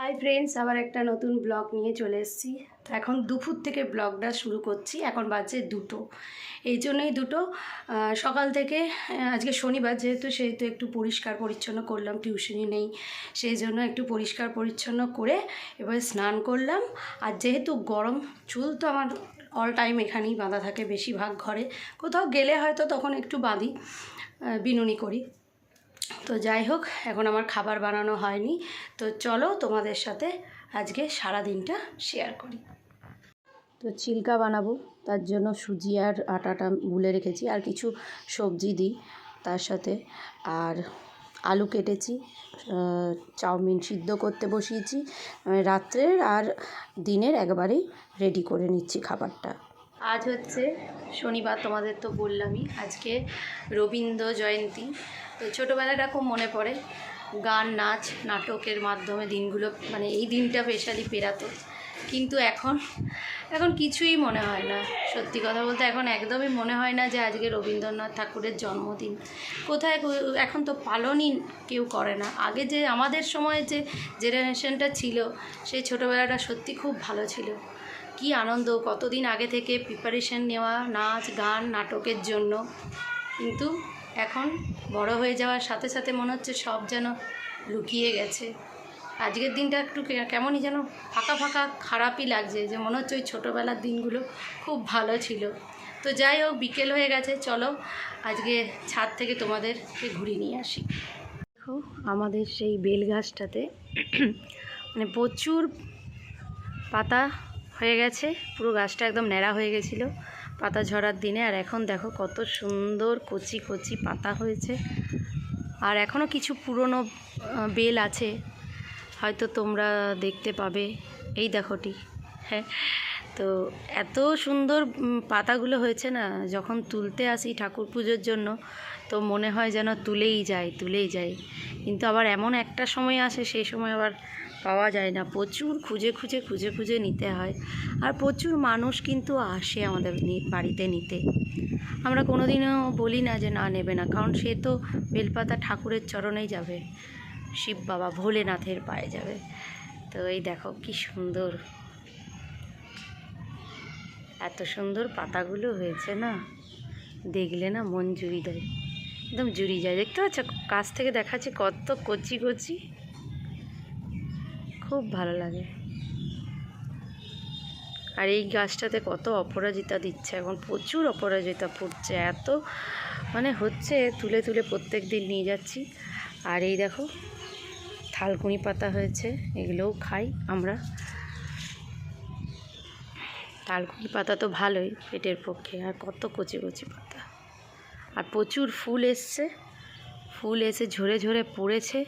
Hi friends, আবার একটা নতুন ব্লগ নিয়ে চলে এসেছি। তো এখন দুপুর থেকে ব্লগটা শুরু করছি। এখন বাজে 2টো, এই জন্যই 2টো। সকাল থেকে আজকে শনিবার সেহেতু একটু পরিষ্কার পরিচ্ছন্ন করলাম, টিউশনি নেই সেই জন্য একটু পরিষ্কার পরিচ্ছন্ন করে এবারে স্নান করলাম। আর যেহেতু গরম, চুল তো আমার অল টাইম এখানেই বাঁধা থাকে, বেশিরভাগ ঘরে। কোথাও গেলে হয়তো তখন একটু বাঁধি, বিনুনি করি। তো যাই হোক, এখন আমার খাবার বানানো হয়নি। তো চলো তোমাদের সাথে আজকে সারা দিনটা শেয়ার করি। তো চিল্কা বানাবো, তার জন্য সুজি আর আটাটা গুলে রেখেছি, আর কিছু সবজি দিই তার সাথে। আর আলু কেটেছি, চাউমিন সিদ্ধ করতে বসিয়েছি। রাত্রের আর দিনের একবারেই রেডি করে নিচ্ছি খাবারটা। আজ হচ্ছে শনিবার, তোমাদের তো বললামই আজকে রবীন্দ্র জয়ন্তী। তো ছোটোবেলাটা খুব মনে পড়ে, গান নাচ নাটকের মাধ্যমে দিনগুলো, মানে এই দিনটা স্পেশালি পেরাতো। কিন্তু এখন কিছুই মনে হয় না। সত্যি কথা বলতে এখন একদমই মনে হয় না যে আজকে রবীন্দ্রনাথ ঠাকুরের জন্মদিন। কোথায় এখন তো পালনই কেউ করে না। আগে যে আমাদের সময় যে জেনারেশনটা ছিল, সেই ছোটোবেলাটা সত্যি খুব ভালো ছিল। কি আনন্দ, কতদিন আগে থেকে প্রিপারেশন নেওয়া নাচ গান নাটকের জন্য। কিন্তু এখন বড় হয়ে যাওয়ার সাথে সাথে মনে হচ্ছে সব যেন লুকিয়ে গেছে। আজকের দিনটা একটু কেমনই যেন ফাঁকা ফাঁকা, খারাপই লাগছে, যে মনে হচ্ছে ওই ছোটোবেলার দিনগুলো খুব ভালো ছিল। তো যাই হোক, বিকেল হয়ে গেছে, চলো আজকে ছাদ থেকে তোমাদেরকে ঘুরিয়ে নিয়ে আসি। দেখো আমাদের সেই বেল গাছটাতে মানে প্রচুর পাতা হয়ে গেছে, পুরো গাছটা একদম ন্যাড়া হয়ে গেছিলো পাতা ঝরার দিনে। আর এখন দেখো কত সুন্দর কচি কচি পাতা হয়েছে। আর এখনও কিছু পুরনো বেল আছে, হয়তো তোমরা দেখতে পাবে। এই দেখোটি, হ্যাঁ। তো এত সুন্দর পাতাগুলো হয়েছে না, যখন তুলতে আসি ঠাকুর পুজোর জন্য তো মনে হয় যেন তুলেই যাই। কিন্তু আবার এমন একটা সময় আসে, সেই সময় আবার পাওয়া যায় না, প্রচুর খুঁজে নিতে হয়। আর প্রচুর মানুষ কিন্তু আসে আমাদের বাড়িতে নিতে। আমরা কোনোদিনও বলি না যে না নেবে না, কারণ সে তো বেলপাতা ঠাকুরের চরণেই যাবে, শিব বাবা ভোলেনাথের পায়ে যাবে। তো এই দেখো কি সুন্দর, এত সুন্দর পাতাগুলো হয়েছে না, দেখলে না মন জুড়িয়ে দেয়, একদম জুড়িয়ে যায়। দেখতে পাচ্ছ, কাছ থেকে দেখাচ্ছি কত কচি কচি, খুব ভালো লাগে। আর এই গাছটাতে কত অপরাজিতা দিচ্ছে, এখন প্রচুর অপরাজিতা ফুটছে, এত মানে হচ্ছে, তুলে প্রত্যেক দিন নিয়ে যাচ্ছি। আর এই দেখো থালকুনি পাতা হয়েছে, এগুলোও খাই আমরা। থালকুনি পাতা তো ভালোই পেটের পক্ষে। আর কত কচি কচি পাতা, আর প্রচুর ফুল এসে ঝরে পড়েছে,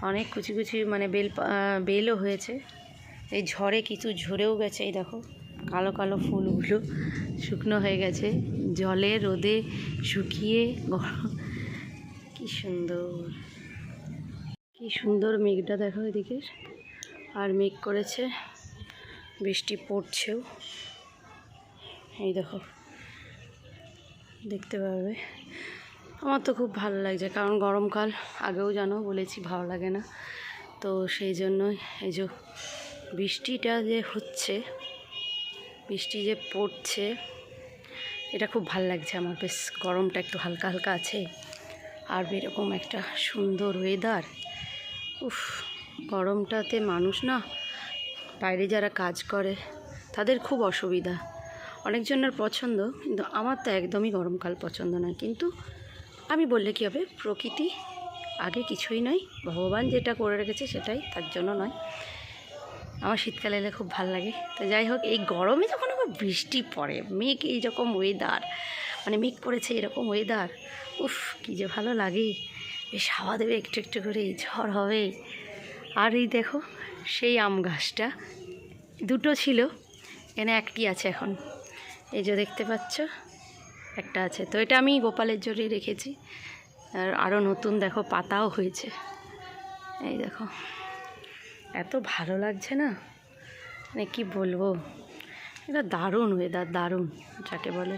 অনেক কুচি মানে বেলও হয়েছে। এই ঝড়ে কিছু ঝরেও গেছে, এই দেখো কালো কালো ফুলগুলো শুকনো হয়ে গেছে জলে রোদে শুকিয়ে। কি সুন্দর মেঘটা দেখো এদিকে, আর মেঘ করেছে, বৃষ্টি পড়ছেও, এই দেখো দেখতে পাবে। আমার তো খুব ভালো লাগছে, কারণ গরমকাল, আগেও জানো বলেছি ভালো লাগে না। তো সেই জন্যই এই যে বৃষ্টিটা যে হচ্ছে, বৃষ্টি যে পড়ছে, এটা খুব ভালো লাগছে আমার। বেশ গরমটা একটু হালকা হালকা আছে, আর এরকম একটা সুন্দর ওয়েদার। গরমটাতে মানুষ না, বাইরে যারা কাজ করে তাদের খুব অসুবিধা। অনেকজনের পছন্দ, কিন্তু আমার তো একদমই গরমকাল পছন্দ নয়। কিন্তু আমি বললে কী হবে, প্রকৃতি আগে কিছুই নয়, ভগবান যেটা করে রেখেছে সেটাই, তার জন্য নয়। আমার শীতকাল এলে খুব ভালো লাগে। তো যাই হোক, এই গরমে যখন আবার বৃষ্টি পড়ে, মেঘ এইরকম ওয়েদার, মানে মেঘ পড়েছে এরকম ওয়েদার, কী যে ভালো লাগে। বেশ হাওয়া দেবে একটু একটু করে, ঝড় হবে। আর এই দেখো সেই আম গাছটা, 2টো ছিল, এখানে একটি আছে এখন, এই যে দেখতে পাচ্ছ একটা আছে। তো এটা আমি গোপালের জন্য রেখেছি। আর আরও নতুন দেখো পাতাও হয়েছে, এই দেখো এত ভালো লাগছে না, মানে কি বলবো, এটা দারুণ ওয়েদার, দারুণ যাকে বলে,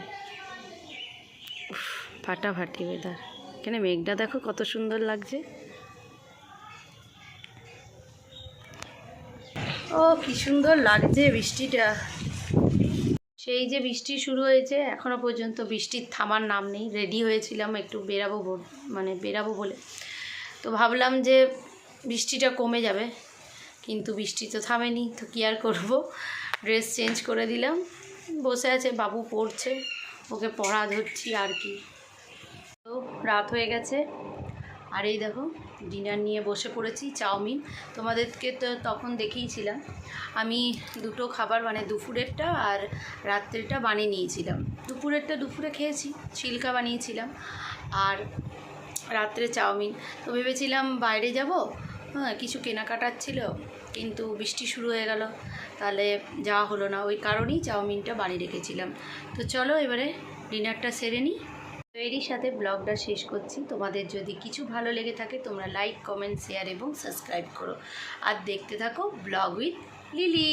ফাটাফাটি ওয়েদার। এখানে মেঘটা দেখো কত সুন্দর লাগছে। ও কি সুন্দর লাগছে বৃষ্টিটা। সেই যে বৃষ্টি শুরু হয়েছে, এখনও পর্যন্ত বৃষ্টির থামার নাম নেই। রেডি হয়েছিলাম একটু বেরাবো বলে, তো ভাবলাম যে বৃষ্টিটা কমে যাবে, কিন্তু বৃষ্টি তো থামেনি। তো কী আর করবো, ড্রেস চেঞ্জ করে দিলাম। বসে আছে, বাবু পড়ছে, ওকে পড়া ধরছি আর কি। তো রাত হয়ে গেছে, আর এই দেখো ডিনার নিয়ে বসে পড়েছি। চাউমিন তোমাদেরকে তো তখন দেখিয়েছিলাম, আমি দুটো খাবার মানে দুপুরেরটা আর রাত্রেরটা বানিয়ে নিয়েছিলাম। দুপুরেরটা দুপুরে খেয়েছি, চিল্কা বানিয়েছিলাম, আর রাত্রে চাউমিন। তো ভেবেছিলাম বাইরে যাব, হ্যাঁ কিছু কেনাকাটার ছিল, কিন্তু বৃষ্টি শুরু হয়ে গেল, তাহলে যাওয়া হলো না। ওই কারণেই চাউমিনটা বানিয়ে রেখেছিলাম। তো চলো এবারে ডিনারটা সেরে নিই। তো এরই সাথে ব্লগটা শেষ করছি। তোমাদের যদি কিছু ভালো লেগে থাকে তোমরা লাইক, কমেন্ট, শেয়ার এবং সাবস্ক্রাইব করো, আর দেখতে থাকো ব্লগ উইথ লিলি।